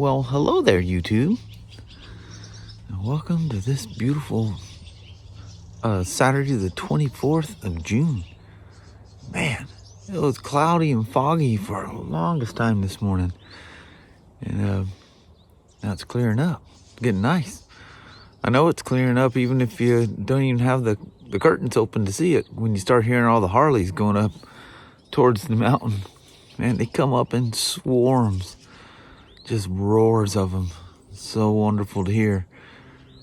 Well, hello there, YouTube. And welcome to this beautiful Saturday, the 24th of June. Man, it was cloudy and foggy for the longest time this morning. And now it's clearing up. It's getting nice. I know it's clearing up even if you don't even have the curtains open to see it. When you start hearing all the Harleys going up towards the mountain, man, they come up in swarms. Just roars of them. So wonderful to hear.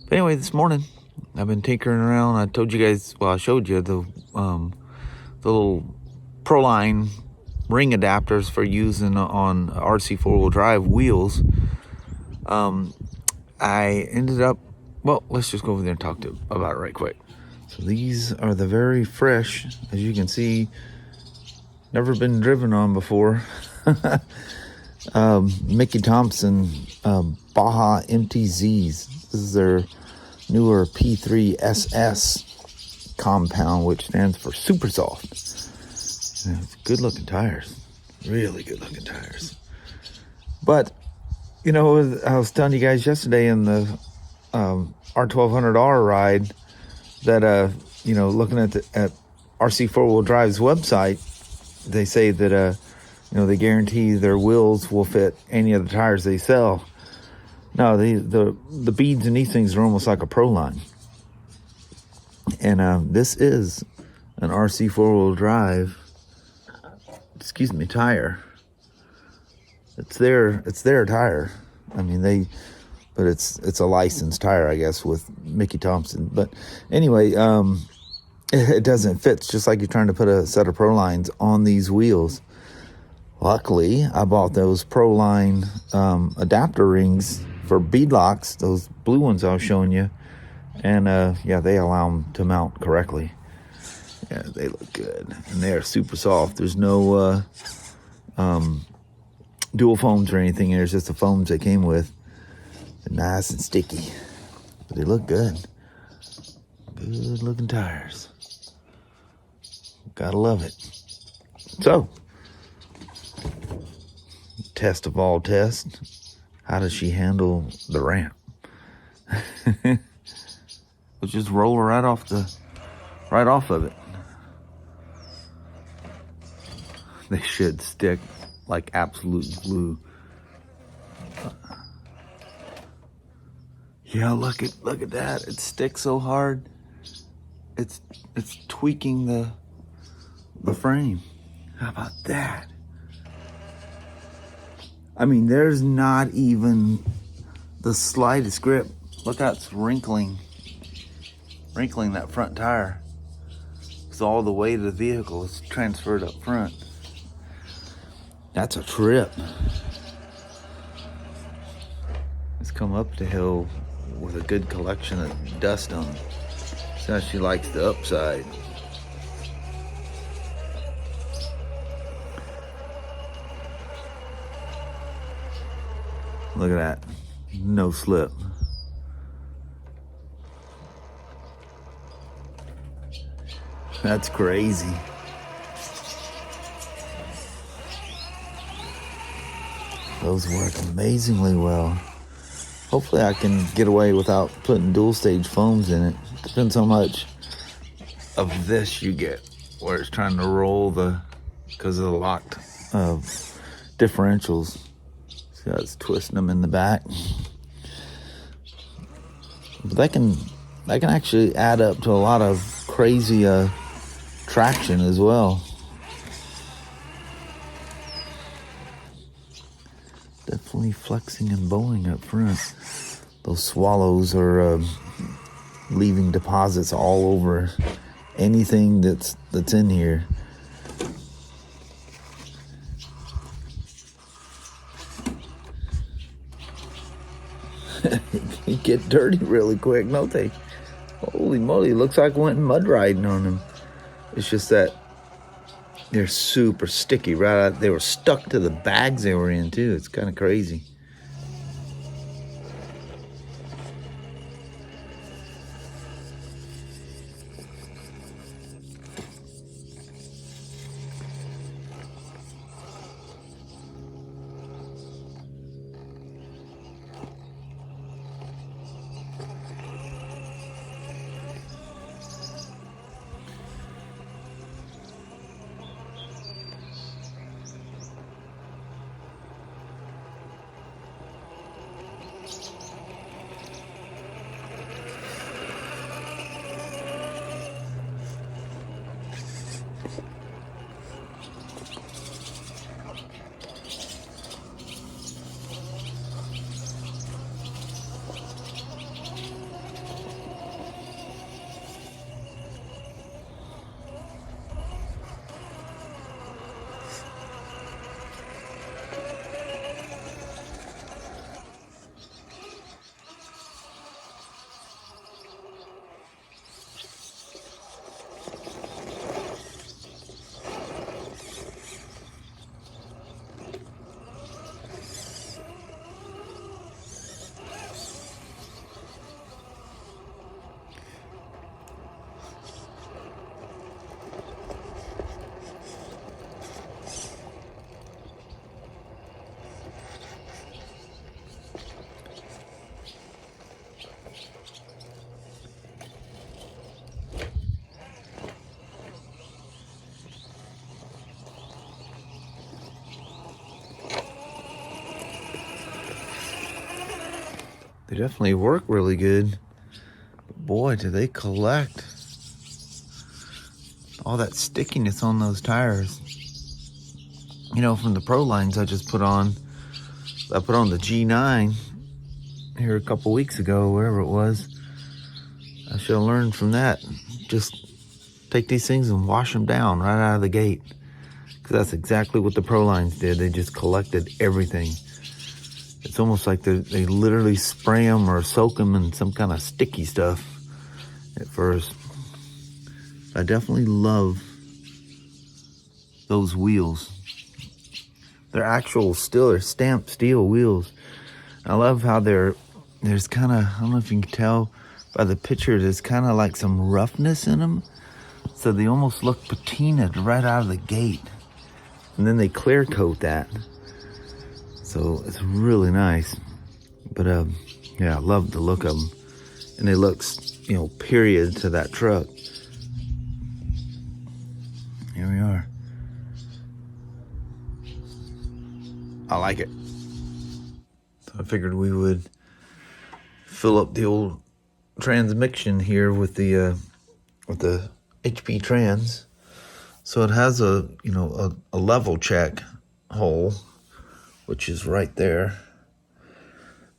But anyway, this morning I've been tinkering around. I told you guys, well, I showed you the little Proline ring adapters for using on RC four-wheel drive wheels. I ended up, well, let's just go over there and talk about it right quick. So these are the very fresh, as you can see, never been driven on before. Mickey Thompson Baja MTZs. This is their newer P3 SS compound, which stands for super soft. Good looking tires, really good looking tires. But you know, I was telling you guys yesterday in the R1200R ride that you know, looking at RC four-wheel drive's website, they say that you know, they guarantee their wheels will fit any of the tires they sell. No, the beads in these things are almost like a Proline. And this is an RC four-wheel drive, tire. It's their tire. I mean, but it's a licensed tire, I guess, with Mickey Thompson. But anyway, it doesn't fit. It's just like you're trying to put a set of Prolines on these wheels. Luckily, I bought those Proline adapter rings for bead locks, those blue ones I was showing you. And yeah, they allow them to mount correctly. Yeah, they look good. And they are super soft. There's no dual foams or anything. There's just the foams they came with. They're nice and sticky. But they look good. Good looking tires. Gotta love it. So, test of all tests. How does she handle the ramp? We'll just roll her right off of it. They should stick like absolute glue. Yeah, look at that. It sticks so hard. It's tweaking the frame. How about that? I mean, there's not even the slightest grip. Look how it's wrinkling that front tire. Because all the weight of the vehicle is transferred up front. That's a trip. It's come up the hill with a good collection of dust on it. So she likes the upside. Look at that. No slip. That's crazy. Those work amazingly well. Hopefully I can get away without putting dual stage foams in it. Depends how much of this you get, where it's trying to roll because of the locked differentials. See how it's twisting them in the back. But that can actually add up to a lot of crazy traction as well. Definitely flexing and bowing up front. Those swallows are leaving deposits all over anything that's in here. They get dirty really quick, don't they? Holy moly, looks like went mud riding on them. It's just that they're super sticky, right? They were stuck to the bags they were in too. It's kind of crazy. They definitely work really good. But boy, do they collect all that stickiness on those tires. You know, from the Pro lines I put on the G9 here a couple weeks ago, wherever it was. I should have learned from that. Just take these things and wash them down right out of the gate. Because that's exactly what the Pro lines did. They just collected everything. It's almost like they literally spray them or soak them in some kind of sticky stuff at first. I definitely love those wheels. They're actual steel, they're stamped steel wheels. I love how there's kind of, I don't know if you can tell by the picture, there's kind of like some roughness in them. So they almost look patinaed right out of the gate. And then they clear coat that. So it's really nice. But yeah, I love the look of them. And it looks, you know, period to that truck. Here we are. I like it. So I figured we would fill up the old transmission here with the HP Trans. So it has a level check hole, which is right there.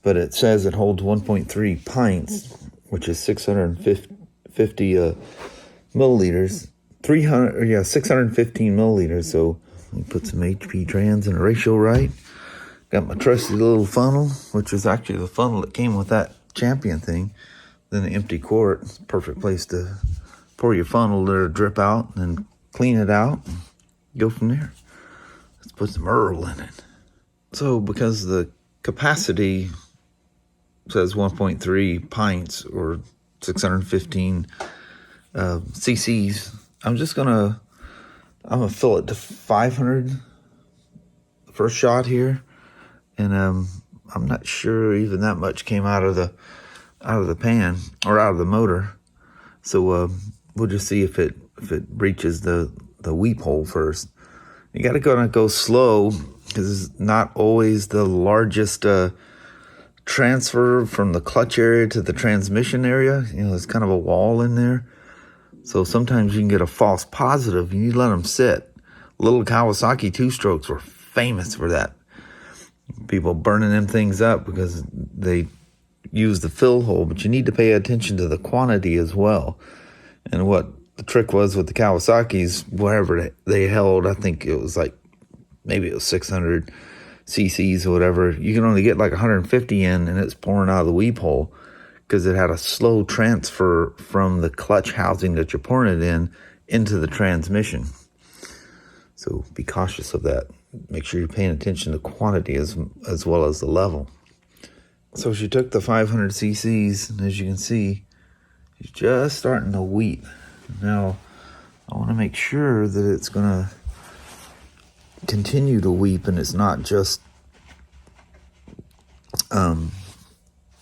But it says it holds 1.3 pints, which is 650 milliliters. 615 milliliters. So we put some HP Trans in a ratio right. Got my trusty little funnel, which is actually the funnel that came with that Champion thing. Then the empty quart, it's a perfect place to pour your funnel, let it drip out, and then clean it out, and go from there. Let's put some Earl in it. So because the capacity says 1.3 pints or 615 cc's, I'm gonna fill it to 500 the first shot here, and I'm not sure even that much came out of the pan or out of the motor. So we'll just see if it reaches the weep hole first. You got to go slow because it's not always the largest transfer from the clutch area to the transmission area. You know, there's kind of a wall in there. So sometimes you can get a false positive. You need to let them sit. Little Kawasaki two-strokes were famous for that. People burning them things up because they use the fill hole, but you need to pay attention to the quantity as well. And what the trick was with the Kawasaki's, whatever they held, I think it was like, maybe it was 600 cc's or whatever. You can only get like 150 in, and it's pouring out of the weep hole because it had a slow transfer from the clutch housing that you're pouring it in into the transmission. So be cautious of that. Make sure you're paying attention to quantity as well as the level. So she took the 500 cc's, and as you can see, she's just starting to weep. Now, I want to make sure that it's going to continue to weep and it's not just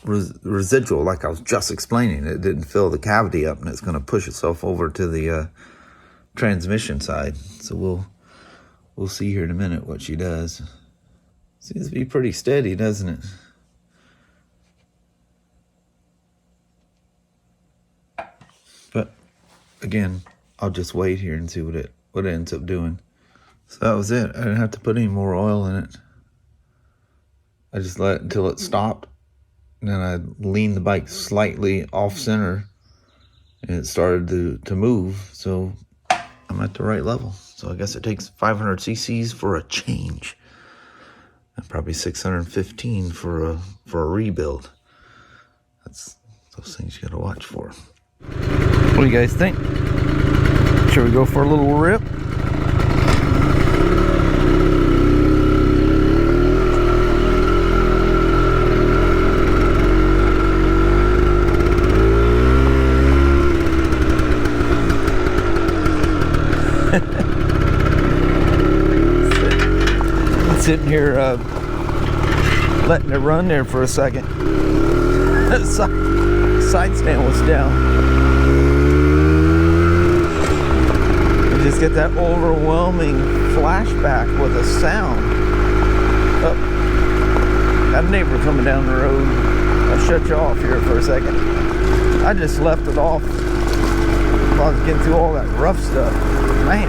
residual, like I was just explaining. It didn't fill the cavity up and it's going to push itself over to the transmission side. So we'll see here in a minute what she does. Seems to be pretty steady, doesn't it? But again, I'll just wait here and see what it ends up doing. So that was it. I didn't have to put any more oil in it. I just let it until it stopped. And then I leaned the bike slightly off center and it started to move. So I'm at the right level. So I guess it takes 500 cc's for a change. And probably 615 for a rebuild. That's those things you gotta watch for. What do you guys think? Should we go for a little rip? Sitting here letting it run there for a second. The side stand was down. You just get that overwhelming flashback with a sound. Oh, got a neighbor coming down the road. I'll shut you off here for a second. I just left it off while I was getting through all that rough stuff. Man.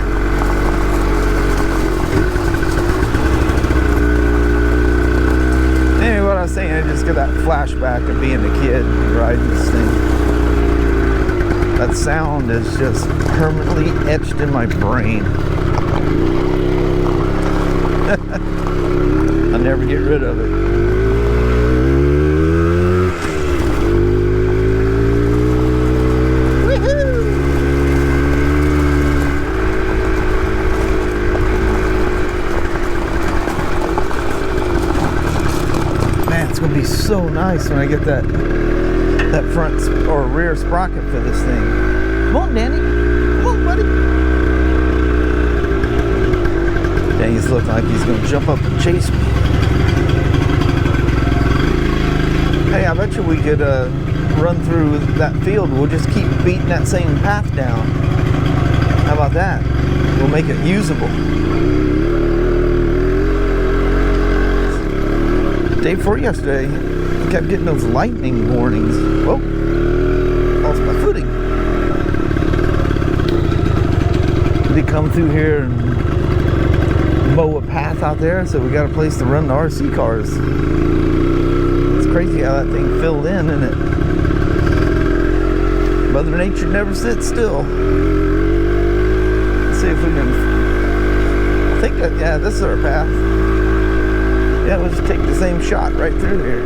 Anyway, what I was saying, I just got that flashback of being a kid riding this thing. That sound is just permanently etched in my brain. I'll never get rid of it. Be so nice when I get that front or rear sprocket for this thing. Come on, Danny. Come on, buddy. Danny's looking like he's going to jump up and chase me. Hey, I bet you we could run through that field. We'll just keep beating that same path down. How about that? We'll make it usable. Day before yesterday, I kept getting those lightning warnings. Whoa, lost my footing. They come through here and mow a path out there, so we got a place to run the RC cars. It's crazy how that thing filled in, isn't it? Mother Nature never sits still. Let's see if we can. I think that, yeah, this is our path. Yeah, we'll just take the same shot right through here.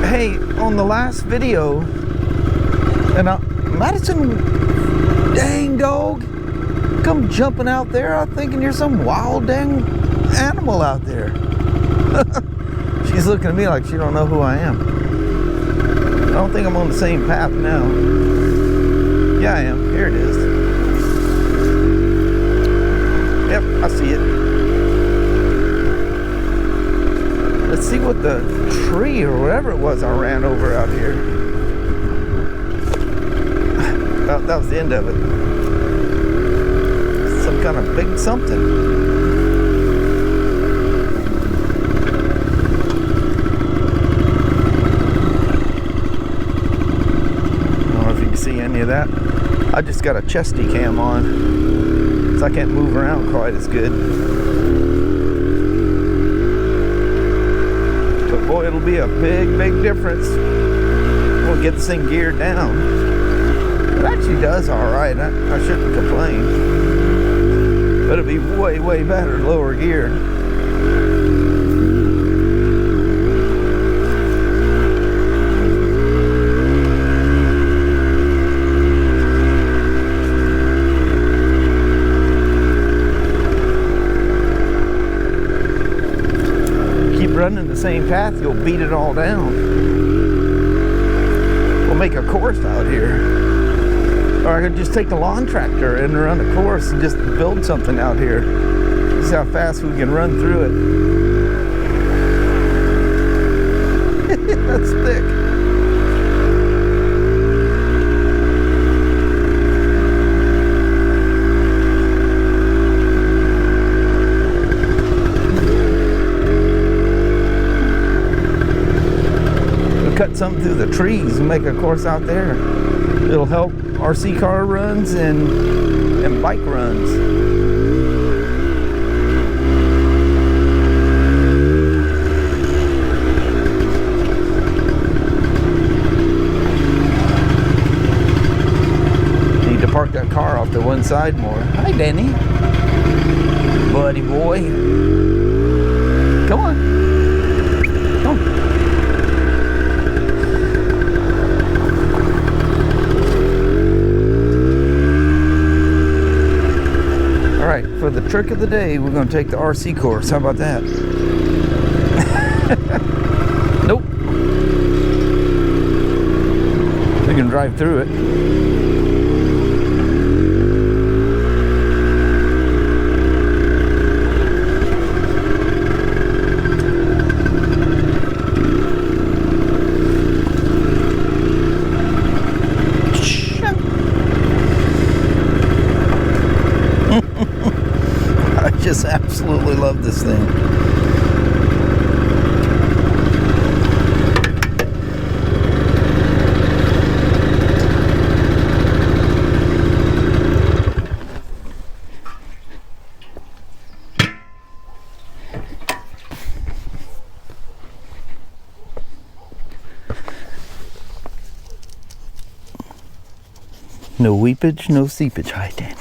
Hey, on the last video, and Madison, dang dog, come jumping out there. I'm thinking you're some wild dang animal out there. She's looking at me like she don't know who I am. I don't think I'm on the same path now. Yeah, I am. Here it is. Yep, I see it. Let's see what the tree or whatever it was I ran over out here. Well, that was the end of it. Some kind of big something. I don't know if you can see any of that. I just got a chesty cam on, so I can't move around quite as good. But boy, it'll be a big, big difference. We'll get this thing geared down. It actually does all right. I shouldn't complain. But it'll be way, way better lower geared. Running the same path, you'll beat it all down. We'll make a course out here. Or I could just take the lawn tractor and run a course and just build something out here. See how fast we can run through it. That's thick. Cut some through the trees and make a course out there. It'll help RC car runs and bike runs. Need to park that car off to one side more. Hi, Danny. Buddy boy. Come on. Come on. For the trick of the day, we're going to take the RC course. How about that? Nope. We can drive through it. just absolutely love this thing. No weepage, no seepage. Hi, Danny.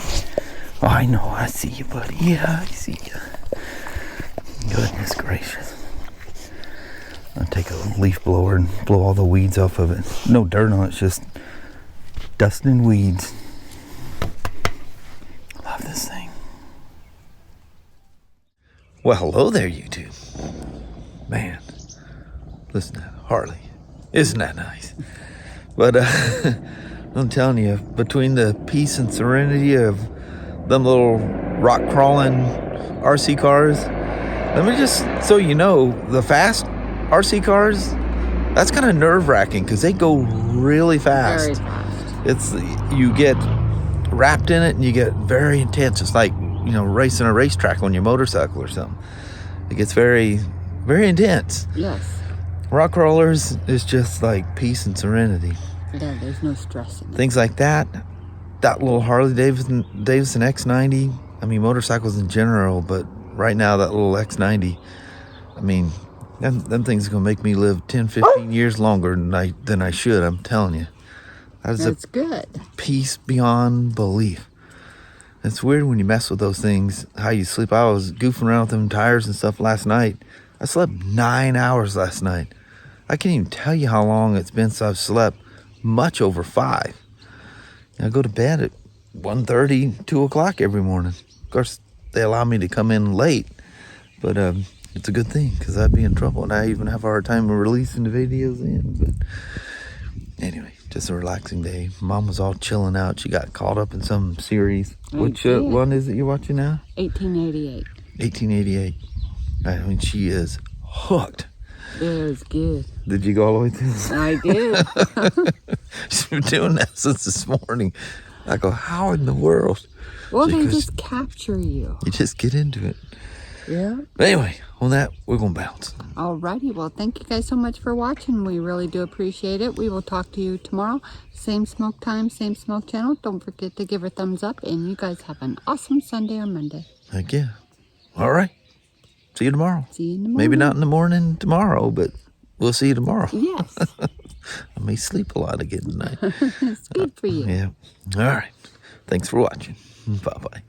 Oh, I know. I see you, buddy. Yeah, I see you. Goodness gracious. I'll take a leaf blower and blow all the weeds off of it. No dirt on it, it's just dust and weeds. Love this thing. Well, hello there, YouTube. Man, listen to that Harley. Isn't that nice? But, I'm telling you, between the peace and serenity of them little rock crawling RC cars, let me just, so you know, the fast RC cars, that's kind of nerve-wracking because they go really fast. Very fast. It's, you get wrapped in it and you get very intense. It's like, you know, racing a racetrack on your motorcycle or something. It gets very, very intense. Yes. Rock crawlers is just like peace and serenity. Yeah, there's no stress in it. Things like that. That little Harley-Davidson X-90. I mean, motorcycles in general, but right now that little X-90. I mean, them things are going to make me live 10, 15 years longer than I should, I'm telling you. That's good. Peace beyond belief. It's weird when you mess with those things, how you sleep. I was goofing around with them tires and stuff last night. I slept 9 hours last night. I can't even tell you how long it's been since I've slept. Much over 5. I go to bed at 1:30, 2 o'clock every morning. Of course, they allow me to come in late, but it's a good thing because I'd be in trouble, and I even have a hard time releasing the videos in. But anyway, just a relaxing day. Mom was all chilling out. She got caught up in some series. Which one is it you're watching now? 1888. 1888. I mean, she is hooked. It was good. Did you go all the way through? I did. She's been doing that since this morning. I go, how in the world? Well, they just capture you. You just get into it. Yeah. But anyway, on that, we're going to bounce. Alrighty. Well, thank you guys so much for watching. We really do appreciate it. We will talk to you tomorrow. Same smoke time, same smoke channel. Don't forget to give her a thumbs up. And you guys have an awesome Sunday or Monday. Heck yeah. All right. See you tomorrow. See you in the morning. Maybe not in the morning tomorrow, but we'll see you tomorrow. Yes. I may sleep a lot again tonight. It's good for you. Yeah. All right. Thanks for watching. Bye-bye.